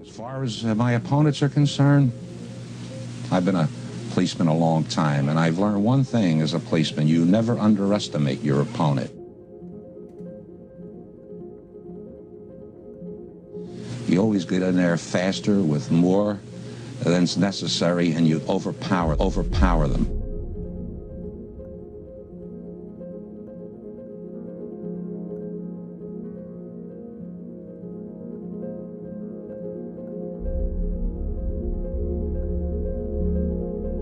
As far as my opponents are concerned, I've been a policeman a long time, and I've learned one thing as a policeman: you never underestimate your opponent. You always get in there faster with more than's necessary, and you overpower them.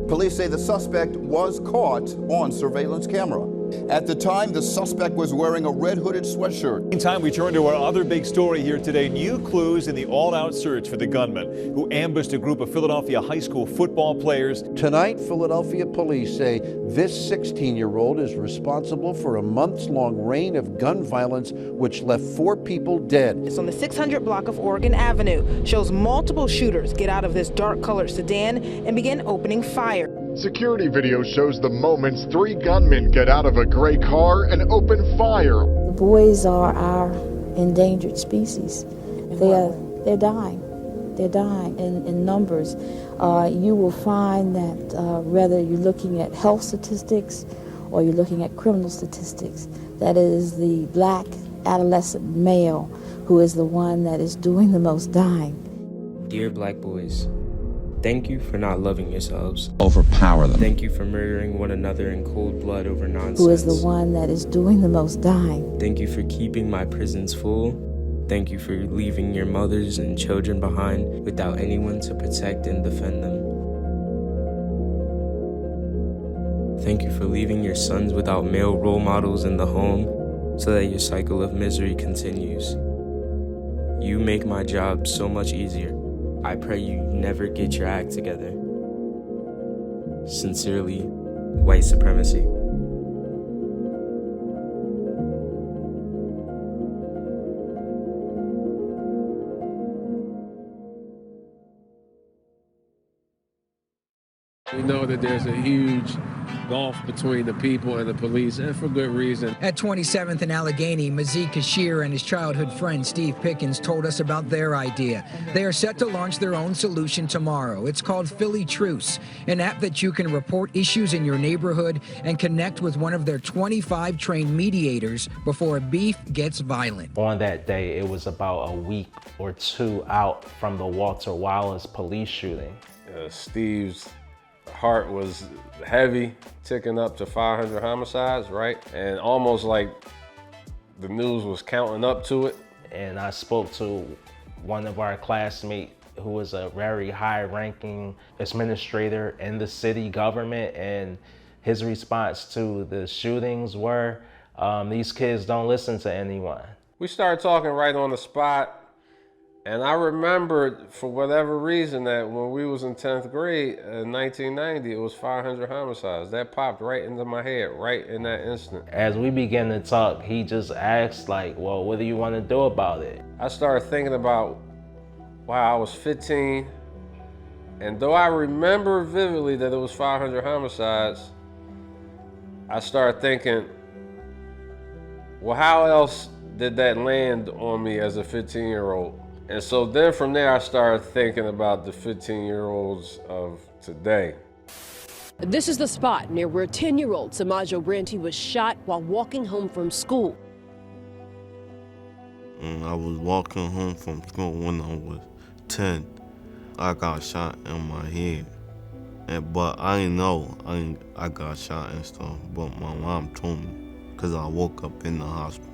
Police say the suspect was caught on surveillance camera. At the time, the suspect was wearing a red hooded sweatshirt. Meantime, we turn to our other big story here today. New clues in the all-out search for the gunman who ambushed a group of Philadelphia high school football players. Tonight, Philadelphia police say this 16-year-old is responsible for a months-long reign of gun violence which left 4 people dead. It's on the 600 block of Oregon Avenue. Shows multiple shooters get out of this dark-colored sedan and begin opening fire. Security video shows the moments 3 gunmen get out of a gray car and open fire. The boys are our endangered species. They're dying. They're dying in numbers. You will find that whether you're looking at health statistics or you're looking at criminal statistics, that is the black adolescent male who is the one that is doing the most dying. Dear black boys, thank you for not loving yourselves. Overpower them. Thank you for murdering one another in cold blood over nonsense. Who is the one that is doing the most dying. Thank you for keeping my prisons full. Thank you for leaving your mothers and children behind without anyone to protect and defend them. Thank you for leaving your sons without male role models in the home so that your cycle of misery continues. You make my job so much easier. I pray you never get your act together. Sincerely, white supremacy. We know that there's a huge gulf between the people and the police, and for good reason. At 27th and Allegheny, Mazik Kashir and his childhood friend Steve Pickens told us about their idea. They are set to launch their own solution tomorrow. It's called Philly Truce, an app that you can report issues in your neighborhood and connect with one of their 25 trained mediators before a beef gets violent. On that day, it was about a week or 2 out from the Walter Wallace police shooting. Steve's heart was heavy, ticking up to 500 homicides, right? And almost like the news was counting up to it. And I spoke to one of our classmates who was a very high-ranking administrator in the city government, and his response to the shootings were, these kids don't listen to anyone. We started talking right on the spot, and I remembered, for whatever reason, that when we was in 10th grade in 1990, it was 500 homicides. That popped right into my head, right in that instant. As we began to talk, he just asked, like, well, what do you want to do about it? I started thinking about, wow, I was 15, and though I remember vividly that it was 500 homicides, I started thinking, well, how else did that land on me as a 15-year-old? And so then from there, I started thinking about the 15-year-olds of today. This is the spot near where 10-year-old Samajo Branty was shot while walking home from school. I was walking home from school when I was 10. I got shot in my head. But I didn't know I got shot and stuff, but my mom told me because I woke up in the hospital.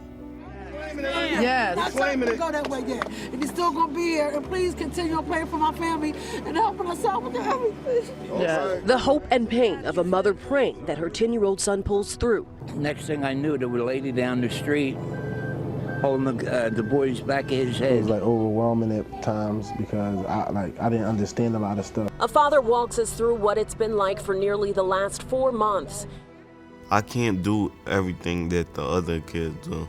Yes. Not claiming it. Go that way yet. And he's still gonna be here. And please continue praying for my family and helping us out with everything. Yeah. The hope and pain of a mother praying that her 10-year-old son pulls through. Next thing I knew, there was a lady down the street holding the boy's back of his head. It was like overwhelming at times because I didn't understand a lot of stuff. A father walks us through what it's been like for nearly the last 4 months. I can't do everything that the other kids do.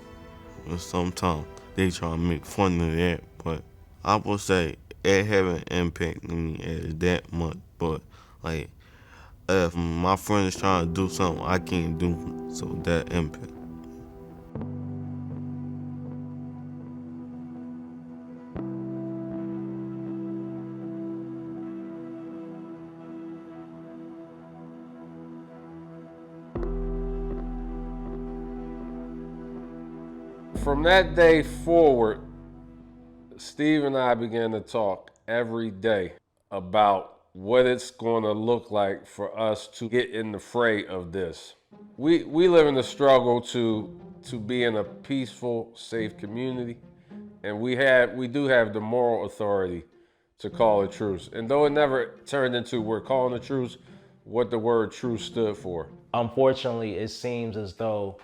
And sometimes they try to make fun of that, but I would say it haven't impacted me as that much. But like, if my friends trying to do something I can't do, so that impact. From that day forward, Steve and I began to talk every day about what it's going to look like for us to get in the fray of this. We live in the struggle to be in a peaceful, safe community, and we do have the moral authority to call a truce. And though it never turned into we're calling a truce, what the word truce stood for. Unfortunately, it seems as though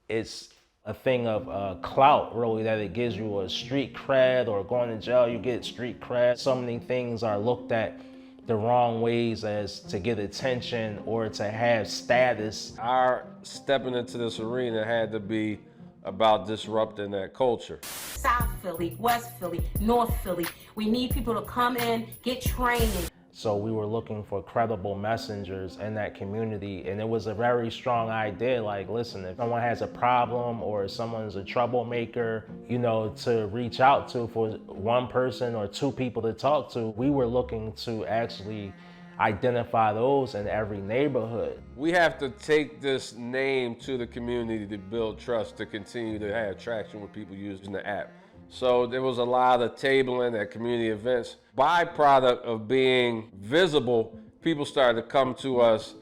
it's a thing of clout, really, that it gives you a street cred, or going to jail, you get street cred. So many things are looked at the wrong ways as to get attention or to have status. Our stepping into this arena had to be about disrupting that culture. South Philly, West Philly, North Philly. We need people to come in, get training. So we were looking for credible messengers in that community, and it was a very strong idea, like, listen, if someone has a problem or someone's a troublemaker, you know, to reach out to for one person or two people to talk to. We were looking to actually identify those in every neighborhood. We have to take this name to the community to build trust, to continue to have traction with people using the app. So there was a lot of tabling at community events. Byproduct of being visible, people started to come to us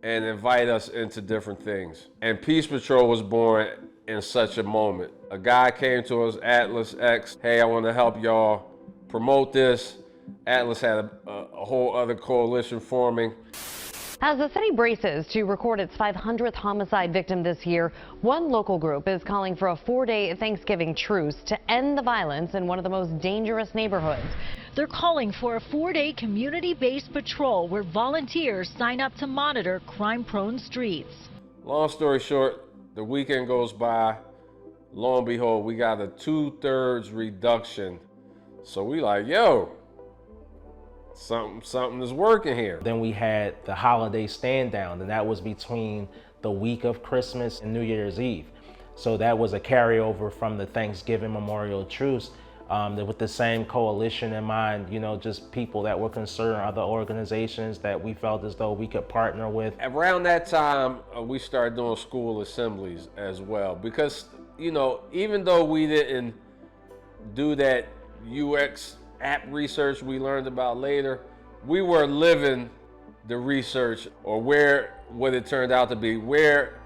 and invite us into different things. And Peace Patrol was born in such a moment. A guy came to us, Atlas X, hey, I want to help y'all promote this. Atlas had a whole other coalition forming. As the city braces to record its 500th homicide victim this year, one local group is calling for a 4-day Thanksgiving truce to end the violence in one of the most dangerous neighborhoods. They're calling for a 4-day community-based patrol where volunteers sign up to monitor crime-prone streets. Long story short, the weekend goes by. Lo and behold, we got a 2/3 reduction. So we like, yo, something is working here. Then we had the holiday stand down, and that was between the week of Christmas and New Year's Eve. So that was a carryover from the Thanksgiving Memorial Truce, with the same coalition in mind, you know, just people that were concerned, other organizations that we felt as though we could partner with. Around that time, we started doing school assemblies as well, because, you know, even though we didn't do that UX app research we learned about later, we were living the research, or what it turned out to be, where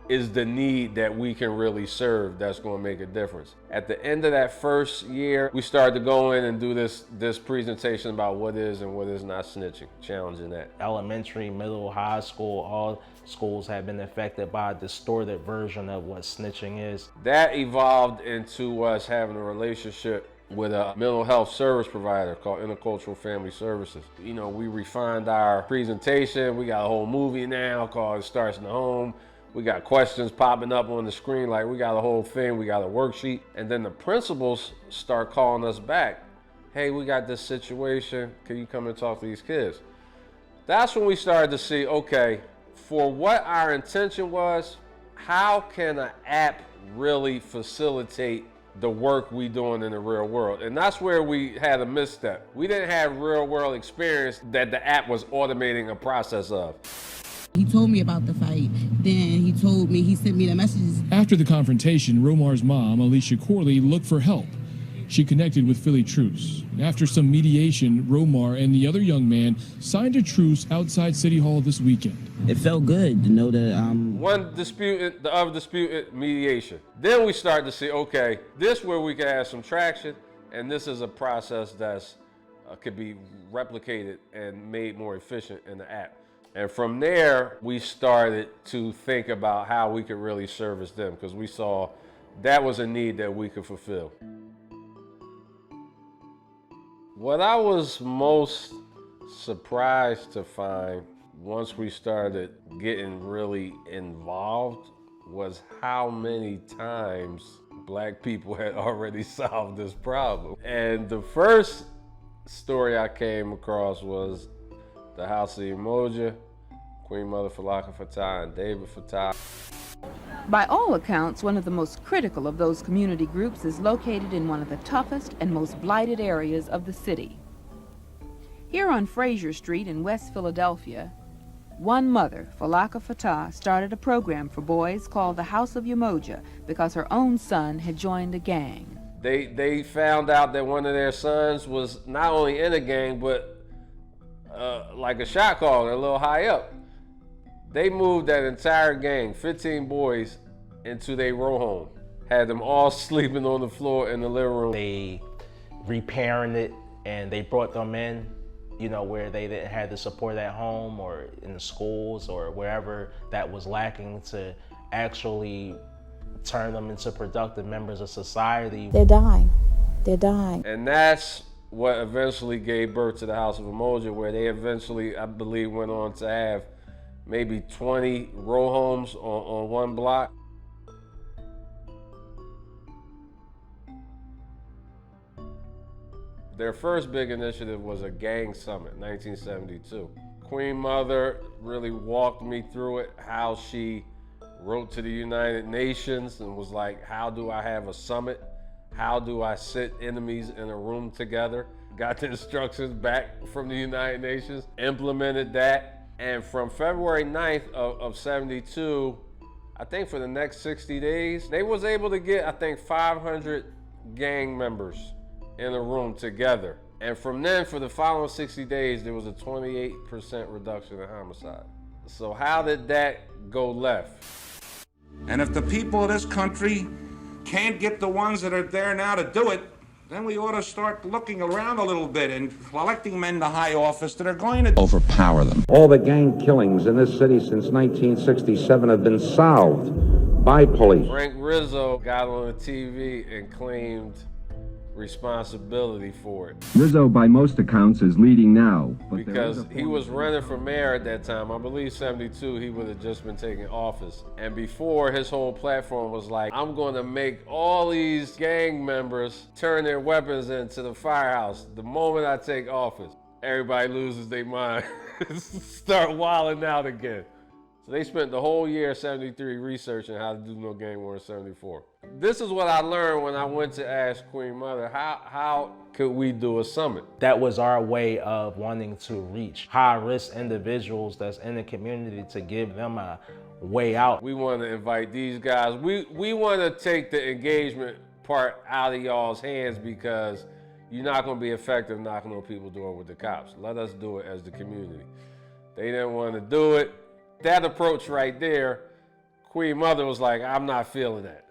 is the need that we can really serve that's going to make a difference. At the end of that first year, we started to go in and do this presentation about what is and what is not snitching, challenging that. Elementary, middle, high school, all schools have been affected by a distorted version of what snitching is. That evolved into us having a relationship with a mental health service provider called Intercultural Family Services. You know, we refined our presentation. We got a whole movie now called It Starts in the Home. We got questions popping up on the screen, like we got a whole thing, we got a worksheet. And then the principals start calling us back. Hey, we got this situation. Can you come and talk to these kids? That's when we started to see, okay, for what our intention was, how can an app really facilitate the work we doing in the real world? And that's where we had a misstep. We didn't have real world experience that the app was automating a process of. He told me about the fight. Then he sent me the messages. After the confrontation, Romar's mom, Alicia Corley, looked for help. She connected with Philly Truce. After some mediation, Romar and the other young man signed a truce outside City Hall this weekend. It felt good to know that one disputed, the other disputed, mediation. Then we started to see, okay, this where we can have some traction, and this is a process that's could be replicated and made more efficient in the app. And from there, we started to think about how we could really service them, because we saw that was a need that we could fulfill. What I was most surprised to find once we started getting really involved was how many times Black people had already solved this problem. And the first story I came across was the House of Umoja, Queen Mother Falaka Fatah and David Fatah. By all accounts, one of the most critical of those community groups is located in one of the toughest and most blighted areas of the city. Here on Fraser Street in West Philadelphia, One mother, Falaka Fatah, started a program for boys called the House of Umoja because her own son had joined a gang. They found out that one of their sons was not only in a gang, but like a shot caller, a little high up. They moved that entire gang, 15 boys, into their row home. Had them all sleeping on the floor in the living room. They reparented it and they brought them in, you know, where they didn't have the support at home or in the schools or wherever that was lacking, to actually turn them into productive members of society. They're dying. They're dying. And that's what eventually gave birth to the House of Umoja, where they eventually, I believe, went on to have maybe 20 row homes on one block. Their first big initiative was a gang summit, 1972. Queen Mother really walked me through it, how she wrote to the United Nations and was like, how do I have a summit? How do I sit enemies in a room together? Got the instructions back from the United Nations, implemented that. And from February 9th of 72, I think for the next 60 days, they was able to get, I think, 500 gang members in a room together. And from then, for the following 60 days, there was a 28% reduction in homicide. So how did that go left? And if the people of this country can't get the ones that are there now to do it, then we ought to start looking around a little bit and electing men to high office that are going to overpower them. All the gang killings in this city since 1967 have been solved by police. Frank Rizzo got on the TV and claimed responsibility for it. Rizzo, by most accounts, is leading now. But because he was running for mayor at that time. I believe 72, he would have just been taking office. And before, his whole platform was like, I'm going to make all these gang members turn their weapons into the firehouse the moment I take office. Everybody loses their mind, start wilding out again. So they spent the whole year 73 researching how to do no gang war in 74. This is what I learned when I went to ask Queen Mother, how could we do a summit? That was our way of wanting to reach high-risk individuals that's in the community to give them a way out. We want to invite these guys. We want to take the engagement part out of y'all's hands, because you're not going to be effective knocking on people's door with the cops. Let us do it as the community. They didn't want to do it. That approach right there, Queen Mother was like, I'm not feeling that.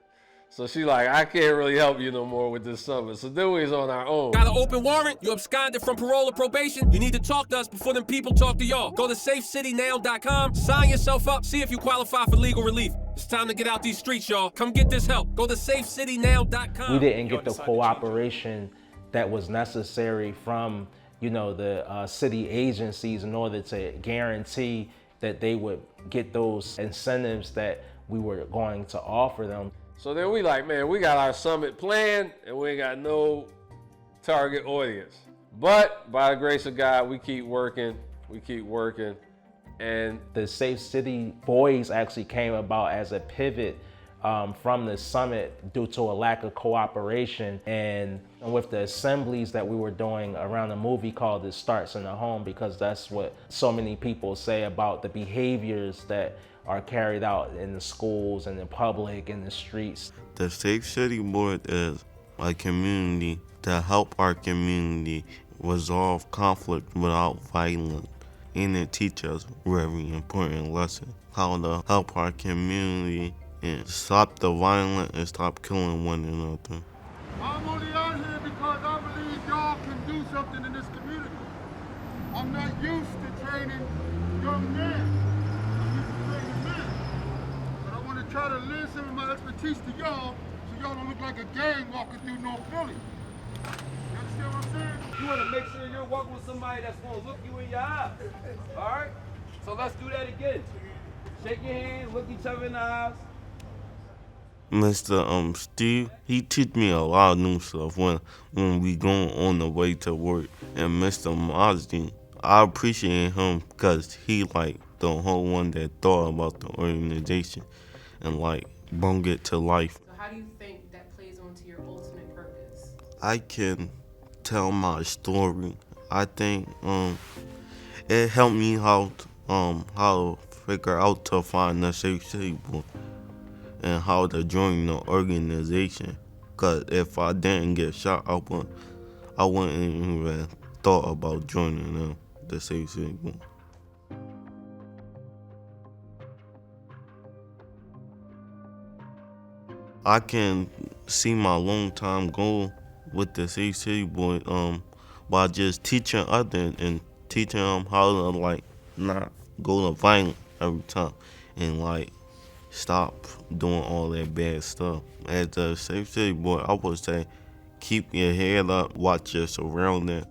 So she like, I can't really help you no more with this summit. So then we was on our own. Got an open warrant? You absconded from parole or probation? You need to talk to us before them people talk to y'all. Go to safecitynow.com, sign yourself up, see if you qualify for legal relief. It's time to get out these streets, y'all. Come get this help. Go to safecitynow.com. We didn't get the cooperation that was necessary from, you know, the city agencies in order to guarantee that they would get those incentives that we were going to offer them. So then we like, man, we got our summit planned and we ain't got no target audience. But by the grace of God, we keep working. And the Safe City Boys actually came about as a pivot from the summit due to a lack of cooperation, and with the assemblies that we were doing around a movie called It Starts in the Home, because that's what so many people say about the behaviors that are carried out in the schools and in public, in the streets. The Safe City Board is a community to help our community resolve conflict without violence, and it teaches us a very important lesson, how to help our community and stop the violence and stop killing one another. I'm only out here because I believe y'all can do something in this community. I'm not used to training young men. I'm used to training men. But I want to try to lend some of my expertise to y'all so y'all don't look like a gang walking through North Philly. You understand what I'm saying? You want to make sure you're walking with somebody that's going to look you in your eyes. All right? So let's do that again. Shake your hands, look each other in the eyes. Mr. Steve, he teach me a lot of new stuff when we going on the way to work. And Mr. Mosby, I appreciate him because he like the whole one that thought about the organization and like bring it to life. So how do you think that plays onto your ultimate purpose? I can tell my story. I think it helped me out how to figure out to find the Safe City Boy and how to join the organization. Cause if I didn't get shot, I wouldn't even thought about joining them, the Safe City Boy. I can see my long-time goal with the Safe City Boy by just teaching others and teaching them how to like not go to violence every time and like stop doing all that bad stuff. As a Safe City Boy, I would say keep your head up, watch your surroundings.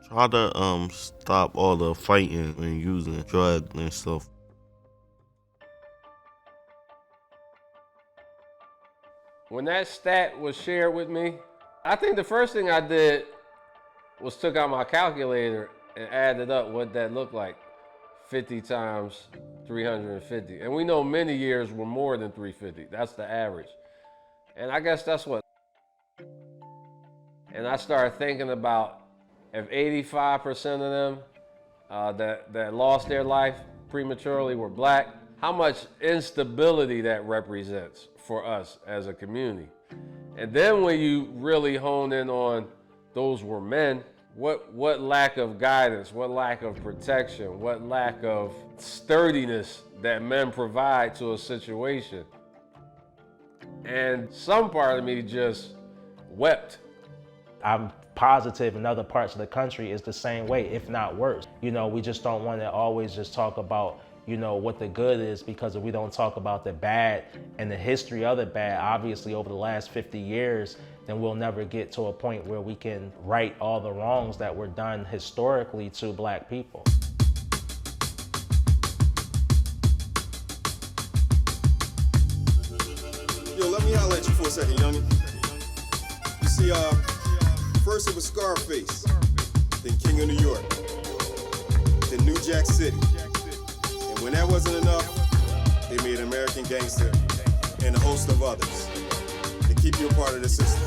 Try to stop all the fighting and using drugs and stuff. When that stat was shared with me, I think the first thing I did was took out my calculator and added up what that looked like. 50 times 350. And we know many years were more than 350. That's the average. And I guess that's what. And I started thinking about if 85% of them that lost their life prematurely were black, how much instability that represents for us as a community. And then when you really hone in on those were men, what lack of guidance, what lack of protection, what lack of sturdiness that men provide to a situation. And some part of me just wept. I'm positive in other parts of the country is the same way, if not worse. You know, we just don't want to always just talk about, you know, what the good is, because if we don't talk about the bad and the history of the bad, obviously over the last 50 years, then we'll never get to a point where we can right all the wrongs that were done historically to black people. Yo, let me holler at you for a second, youngin'. You see, first it was Scarface, then King of New York, then New Jack City. And when that wasn't enough, they made American Gangster and a host of others to keep you a part of the system.